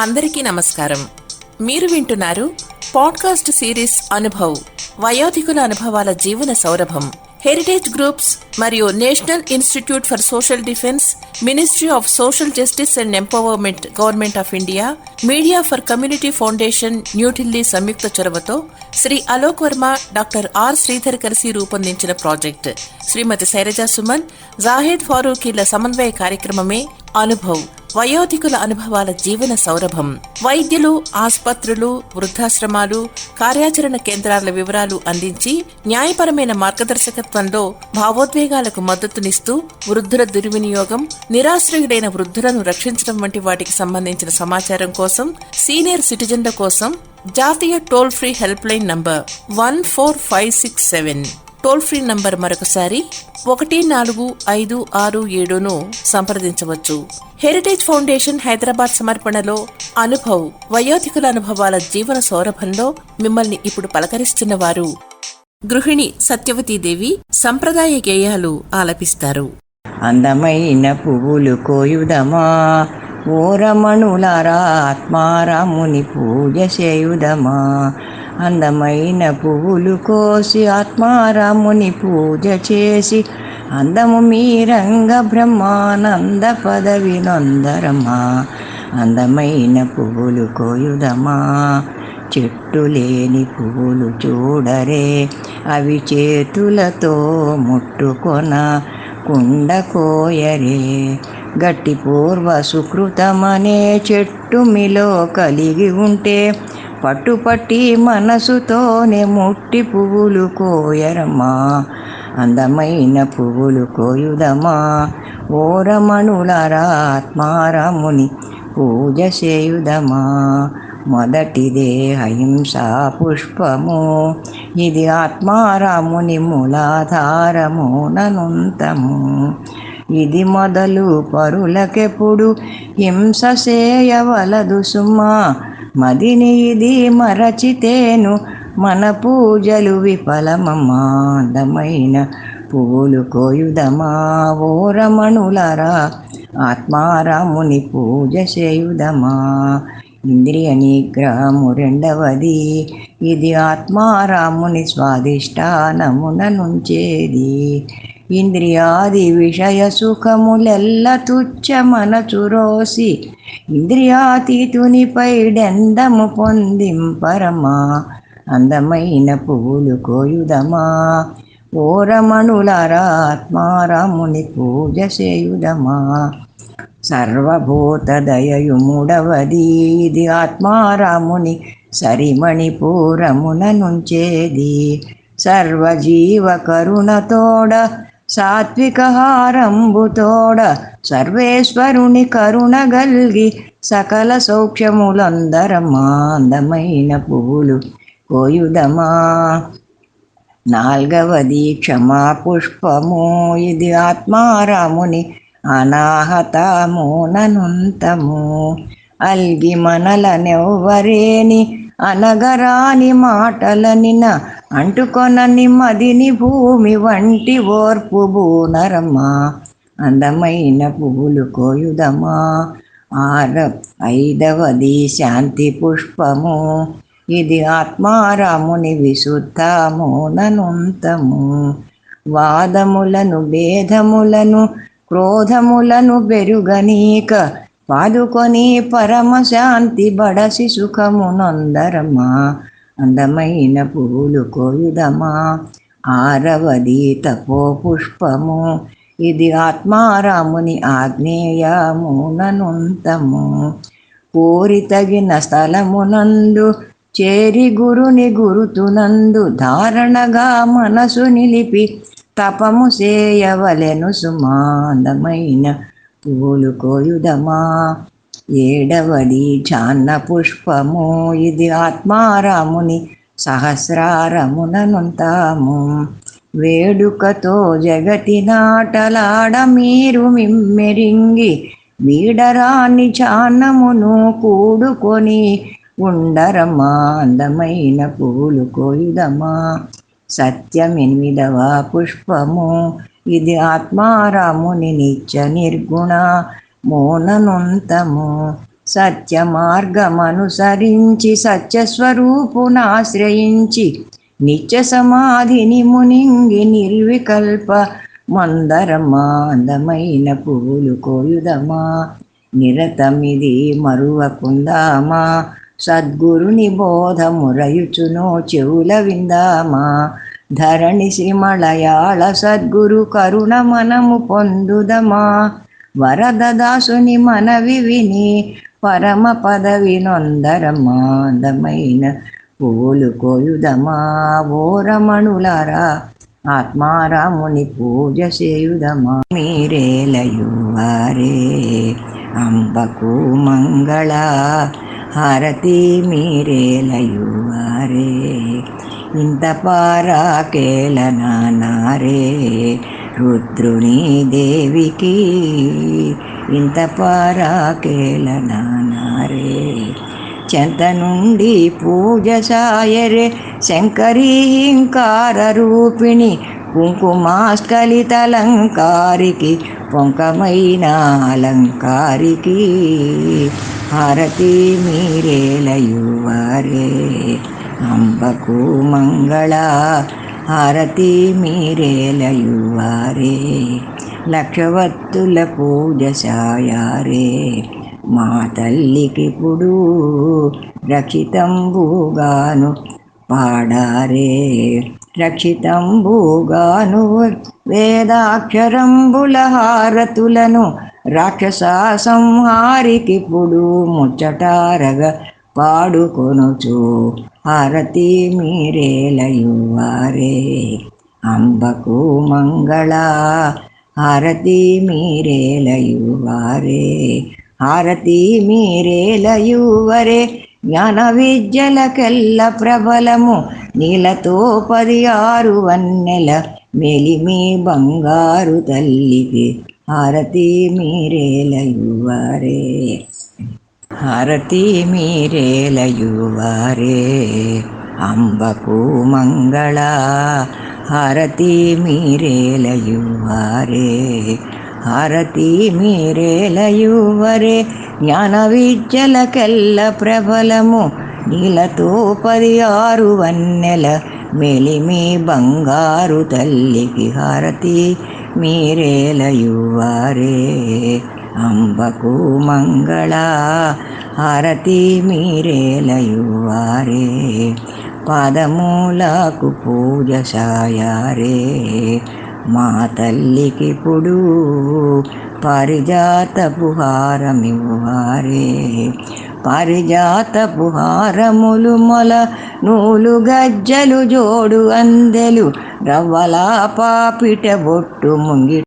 అందరికీ నమస్కారం. మీరు వింటున్నారు పాడ్కాస్ట్ సిరీస్ అనుభవ్, వయోధికుల అనుభవాల జీవన సౌరభం. హెరిటేజ్ గ్రూప్స్ మరియు national institute for social defence, ministry of social justice and empowerment, government of India, media for community foundation, New Delhi సంయుక్త చొరవతో శ్రీ అలోక్ వర్మ, డాక్టర్ ఆర్ శ్రీధర్ కలిసి రూపొందించిన ప్రాజెక్ట్ శ్రీమతి శైలజా సుమన్, జాహెద్ ఫారూఖీల సమన్వయ కార్యక్రమమే అనుభవ్, వయోధికుల అనుభవాల జీవన సౌరభం. వైద్యులు, ఆసుపత్రులు, వృద్ధాశ్రమాలు, కార్యాచరణ కేంద్రాల వివరాలు అందించి న్యాయపరమైన మార్గదర్శకత్వంలో భావోద్వేగాలకు మద్దతునిస్తూ వృద్ధుల దుర్వినియోగం, నిరాశ్రయుడైన వృద్ధులను రక్షించడం వంటి వాటికి సంబంధించిన సమాచారం కోసం సీనియర్ సిటిజన్ల కోసం జాతీయ toll free help line number 14567, toll free number మరొకసారి 145667ను సంప్రదించవచ్చు. హెరిటేజ్ ఫౌండేషన్ హైదరాబాద్ సమర్పణలో అనుభవ్, వయోధికుల అనుభవాల జీవన సౌరభంలో మిమ్మల్ని ఇప్పుడు పలకరిస్తున్న వారు గృహిణి సత్యవతీదేవి. సంప్రదాయ గేయాలు ఆలపిస్తారు. అందమైన పువ్వులు కోయుదమా, ఓ రమణులారా ఆత్మారాముని పూజ చేయుదమా. అందమైన పువ్వులు కోసి ఆత్మారాముని పూజ చేసి అందము మీరంగ బ్రహ్మానంద పదవి నొందరమా. అందమైన పువ్వులు కోయుదమా, చెట్టు లేని పువ్వులు చూడరే, అవి చేతులతో ముట్టుకొన కుండ కోయరే. గట్టి పూర్వ సుకృతమనే చెట్టు మీలో కలిగి ఉంటే పట్టుపట్టి మనసుతోనే ముట్టి పువ్వులు కోయరమ్మా. అందమైన పువ్వులు కోయుదమా, ఓ రమణులారా ఆత్మారాముని పూజ చేయుదమా. మొదటిదే అహింసా పుష్పము, ఇది ఆత్మారాముని మూలాధారము ననుంతము. ఇది మొదలు పరులకెప్పుడు హింస చేయవలదు సుమా. మదిని ఇది మరచితేను మన పూజలు విఫలమమ్మా. అందమైన పువ్వులు కోయుదమా, ఓ రమణులారా ఆత్మారాముని పూజ చేయుదమా. ఇంద్రియ నిగ్రహము రెండవది, ఇది ఆత్మారాముని స్వాధిష్టానమున నుంచేది. ఇంద్రియాది విషయ సుఖములెల్ల తుచ్చ మనచురోసి ఇంద్రియాతీతునిపై డెందము పొందింపరమా. అందమైన పువ్వులు కోయుదమా, ఓ రమణులారా ఆత్మారాముని పూజ చేయుదమా. సర్వభూత దయయు మూడవది, ఇది ఆత్మారాముని సరిమణిపూరమున నుంచేది. సర్వజీవ కరుణతోడ సాత్విక హారంబుతోడ సర్వేశ్వరుని కరుణ గల్గి సకల సౌఖ్యములందరమా. అందమైన పువ్వులు కోయుదమా. నాల్గవది క్షమా పుష్పము, ఇది ఆత్మారాముని అనాహతము ననుంతము. అల్గి మనలనెవ్వరేని అనగరాని మాటలనిన అంటుకొనని మదిని భూమి వంటి ఓర్పు బూనరమా. అందమైన పువ్వులు కోయుదమా. ఐదవది శాంతి పుష్పము, ఇది ఆత్మారాముని విశుద్ధము ననుంతము. వాదములను భేదములను క్రోధములను బెరుగనీక పాదుకొని పరమశాంతి బడసి సుఖము నొందరమా. అందమైన పువ్వులు కోయుదమా. ఆరవది తపో పుష్పము, ఇది ఆత్మారాముని ఆగ్నేయము ననుంతము. కోరి తగిన స్థలమునందు చేరి గురుని గురుతునందు ధారణగా మనసు నిలిపి తపము చేయవలెను సుమా. అందమైన పువ్వులు కోయుదమా. ఏడవది ఛాన్న పుష్పము, ఇది ఆత్మారాముని సహస్రారముననుంతాము. వేడుకతో జగతి నాటలాడ మీరు మిమ్మెరింగి వీడరాని ఛాన్నమును కూడుకొని ఉండరమ్మా. అందమైన పువ్వులు కోయుదమా. సత్యమెనిమిదవ పుష్పము, ఇది ఆత్మారాముని నిత్య నిర్గుణ మోననుంతము. సత్య మార్గమనుసరించి సత్యస్వరూపునాశ్రయించి నిత్య సమాధిని మునింగి నిర్వికల్ప మందరమాందమైన పూలు కోయుదమా. నిరతమిది మరువకుందామా, సద్గురుని బోధమురయుచునో చెవుల విందామా. ధరణి శ్రీమళయాళ సద్గురు కరుణ మనము పొందుదమా. వరద దాసుని మనవి విని పరమ పదవి నొందరమాందమైన పూలు కోయుదమా. ఓ రమణులారా, ఆత్మారాముని పూజ చేయుదమా. మీరేలయువారే అంబకు మంగళ హారతి మీరేలయువారే. ఇంత పారాకేళనారే రుద్రుని దేవికి, ఇంత పారాకేళనారే. చెంత నుండి పూజ సాయరే శంకరీంకార రూపిణి కుంకుమాస్కలితలంకారికి పొంకమైన అలంకారికి. హారతి మీరేలయువారే అంబకు మంగళ హారతి మీరేలయువారే. లక్షవత్తుల పూజ సాయారే మా తల్లికిప్పుడు రక్షితంబుగాను పాడారే. రక్షితంబుగాను వేదాక్షరంబుల హారతులను రాక్షస సంహారికిప్పుడు ముచ్చటారగా పాడుకొనుచు. హారతి మీరేలయువారే అంబకు మంగళ హారతి మీరేలయువారే. హారతి మీరేలయువరే జ్ఞాన విద్యలకెల్ల ప్రబలము నీలతో 16 వన్నెల మెలిమి బంగారు తల్లికి. హారతి మీరేలయువారే హారతి మీరేలయువారే అంబకు మంగళ హారతి మీరేలయువారే. హారతి మీరేలయువరే జ్ఞాన విద్యలకెల్ల ప్రబలము నీలతో 16 వన్నెల మెలిమి బంగారు తల్లికి. హారతి మీరేలయువారే అంబకు మంగళ హారతి మీరేలయువారే. పాదమూలకు పూజ సాయారే మా తల్లికిప్పుడు పారిజాతపు హారమివ్వారే. పారిజాతపు హారములు మొల నూలు గజ్జలు జోడు అందెలు రవ్వల పాపిట బొట్టు ముంగి